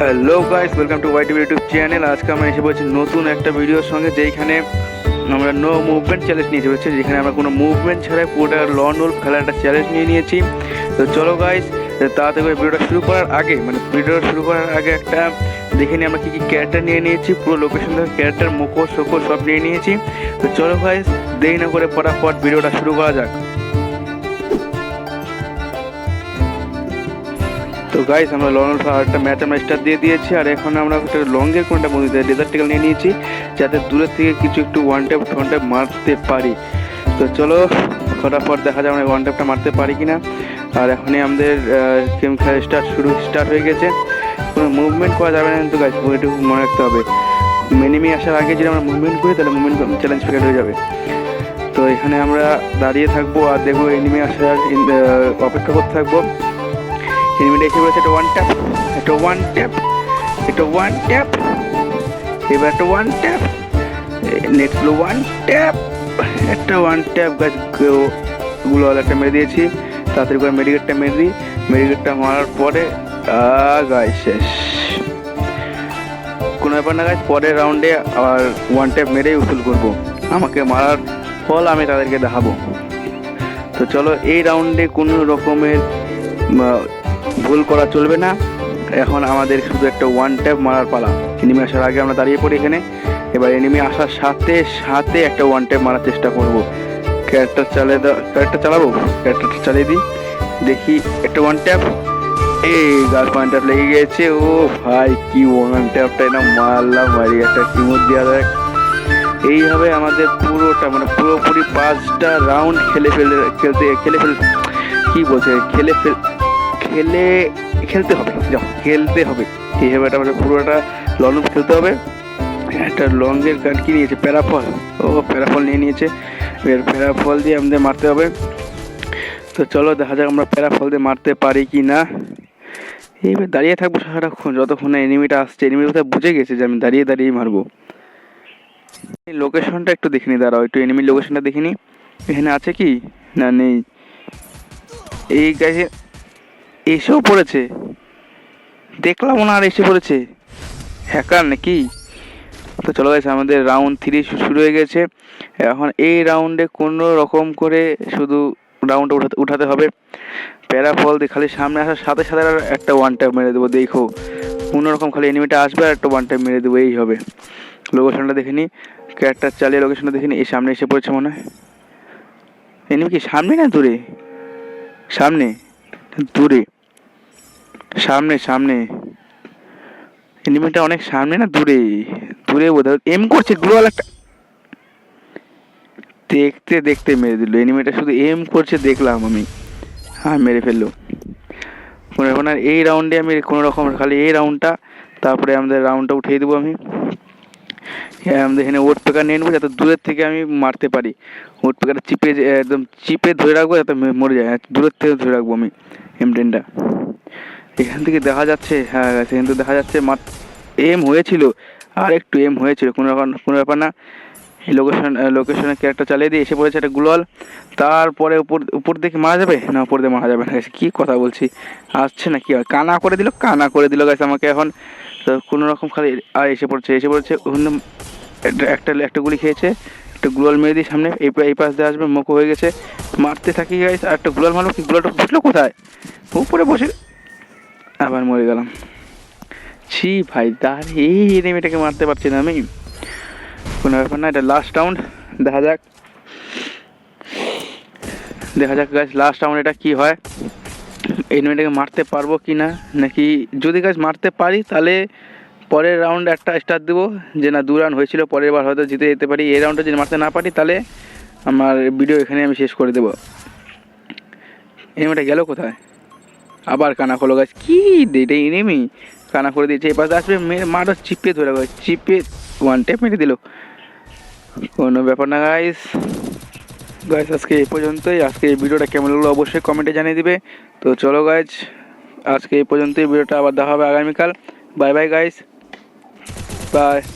Hello guys, welcome to YTV YouTube channel. আজকে আমরা এসে বলছি নতুন একটা ভিডিওর সঙ্গে, যেখানে আমরা নো মুভমেন্ট চ্যালেঞ্জ নিয়েছি বলছি, যেখানে আমরা কোনো মুভমেন্ট ছাড়াই পুরোটা লন উলফ খেলার একটা চ্যালেঞ্জ নিয়েছি। তো চলো গাইস, তাড়াতাড়ি করে ভিডিওটা শুরু করার আগে একটা দেখে নিই আমরা কী কী ক্যারেক্টার নিয়ে নিয়েছি। পুরো লোকেশন থেকে ক্যারেক্টার, মুখোশ সব নিয়ে নিয়েছি। তো চলো গাইস, দেরি না করে ফটাফট ভিডিওটা শুরু করা যাক। তো গাইস, আমরা লন উলফ একটা ম্যাচ আমরা স্টার্ট দিয়ে দিয়েছি। আর এখন আমরা একটা লংয়ের কোনটা বলতে ডেজার্ট টিকেল নিয়ে নিয়েছি, যাতে দূরের থেকে কিছু একটু ওয়ান ট্যাপ মারতে পারি। তো চলো ফটাফট দেখা যায় আমরা ওয়ান ট্যাপটা মারতে পারি কিনা। আর এখনই আমাদের গেম খেলা স্টার্ট হয়ে গেছে। কোনো মুভমেন্ট করা যাবে না কিন্তু গাইস, এটুকু মনে রাখতে হবে। এনিমি আসার আগে যদি আমরা মুভমেন্ট করি তাহলে মুভমেন্ট চ্যালেঞ্জ ফেল হয়ে যাবে। তো এখানে আমরা দাঁড়িয়ে থাকবো আর দেখবো এনিমি আসার অপেক্ষা করতে থাকবো। এনিমিটা এসে বলেছে এটা ওয়ান ট্যাপ, এবার একটা one tap, next one tap, একটা ওয়ান ট্যাপ গাছ গুলো একটা মেরে দিয়েছি। তাড়াতাড়ি করে মেডিকেটটা মেরে দিই। মেডিকেটটা মারার পরে গাছ শেষ। কোনো ব্যাপার না গাছ, পরের রাউন্ডে আবার ওয়ান ট্যাপ মেরেই উসুল করবো। আমাকে মারার ফল আমি তাদেরকে দেখাবো। তো চলো, এই রাউন্ডে কোনো রকমের ভুল করা চলবে না। এখন আমাদের শুধু একটা ওয়ান ট্যাপ মারার পালা। এনিমি আসার আগে আমরা দাঁড়িয়ে পড়ি এখানে। এবার এনিমি আসার সাথে সাথে একটা ওয়ান ট্যাপ মারার চেষ্টা করব। ক্যারেক্টার চালিয়ে দিই, দেখি একটা ওয়ান ট্যাপ। এই গাছ ওয়ান ট্যাপ লেগে গিয়েছে। ও ভাই, কি ওয়ান ট্যাপটা না মারলাম, মারি একটা কিমোট দেওয়া দেখ। এইভাবে আমাদের পুরোপুরি 5টা রাউন্ড খেলতে হবে। এইভাবে আমাদের পুরোটা লং খেলতে হবে। একটা লংয়ের গান কি নিয়েছে, প্যারাফল নিয়ে নিয়েছে। এবার প্যারাফল দিয়ে আমাদের মারতে হবে। তো চলো দেখা যাক আমরা প্যারাফল দিয়ে মারতে পারি কি না। এইবার দাঁড়িয়ে থাকবো সারাক্ষণ, যতক্ষণ না এনিমিটা আসছে। এনিমির কথা বুঝে গেছে যে আমি দাঁড়িয়ে মারবো। এই লোকেশনটা একটু দেখিনি, দাঁড়াও একটু এনিমির লোকেশনটা দেখিনি। এখানে আছে কি না, নেই। এই গাছে এসেও পড়েছে, দেখলাম না, আর এসে পড়েছে। হ্যাকার নাকি? তো চলো গাইস, আমাদের রাউন্ড 3 শুরু হয়ে গেছে। এখন এই রাউন্ডে কোনো রকম করে শুধু রাউন্ডটা উঠাতে হবে। প্যারাফল দিয়ে খালি সামনে আসার সাথে সাথে একটা ওয়ান ট্যাপ মেরে দেবো। দেখো কোনো রকম খালি এনিমিটা আসবে আর একটা ওয়ান ট্যাপ মেরে দেবো, এই হবে। লোকেশনটা দেখিনি, ক্যারেক্টার চালিয়ে লোকেশনটা দেখিনি। এই সামনে এসে পড়েছে মনে হয়। এনিমি কি সামনে না দূরে? সামনে এনিমিটা অনেক সামনে না দূরে বোধহয় এম করছে। গ্লোয়াল একটা দেখতে মেরে দিল। এনিমিটা শুধু এম করছে দেখলাম আমি, মেরে ফেললো। এখন আর এই রাউন্ডে আমি কোনো রকম খালি এই রাউন্ডটা, তারপরে আমাদের রাউন্ডটা উঠিয়ে দেবো আমি। আমাদের এখানে ওট পেকার নিয়ে নেবো, যাতে দূরের থেকে আমি মারতে পারি। ওট পেকারটা একদম চিপে ধরে রাখবো, যাতে মরে যায়। দূরের থেকে ধরে রাখবো আমি M10টা। এখান থেকে দেখা যাচ্ছে, হ্যাঁ এখান থেকে দেখা যাচ্ছে এম হয়েছিল, আর একটু এম হয়েছিল। কোনো ব্যাপার না। এই লোকেশনের ক্যারেক্টার চালিয়ে দিয়ে এসে পড়েছে একটা গ্লোয়াল। তারপরে উপর দিকে মারা যাবে না, উপর দিয়ে মারা যাবে না। কি কথা বলছি, আসছে না কি? কানা করে দিল গাছ আমাকে এখন। তো কোনো রকম খালি আর এসে পড়ছে একটা গুলি খেয়েছে। একটা গ্লোয়াল মেরে দিই সামনে, এই পাশ দিয়ে আসবে, মুখো হয়ে গেছে। মারতে থাকি গাইস। আর একটা গ্লোয়াল মারলো, কি গ্লোয়ালটা বসলো কোথায়? উপরে বসে আবার মরে গেলাম। ছি ভাই, এই এনিমিটাকে মারতে পারছি না আমি। কোনো ব্যাপার না, এটা লাস্ট রাউন্ড। দেখা যাক গাইস, লাস্ট রাউন্ড এটা কি হয়। এনিমিটাকে মারতে পারবো কি না, নাকি যদি গাইস মারতে পারি তাহলে পরের রাউন্ড একটা স্টার্ট দেবো, যে না 2 রাউন্ড হয়েছিল, পরের বার হয়তো জিতে যেতে পারি। এই রাউন্ডে যদি মারতে না পারি তাহলে আমার ভিডিও এখানে আমি শেষ করে দেবো। এনিমিটা গেল কোথায়? আবার কানা খোলো গাছ। কি এটা এনিমি কানা করে দিয়েছে। এই পাশে আসবে, মারো, চিপে ধরে ওয়ান ট্যাপ মেরে দিল। কোনো ব্যাপার না গাইস, আজকে এই পর্যন্তই। আজকে এই ভিডিওটা কেমন লাগলো অবশ্যই কমেন্টে জানিয়ে দিবে। তো চলো গাইস, আজকে এই পর্যন্তই। ভিডিওটা আবার দেখা হবে আগামীকাল। Bye bye guys, by.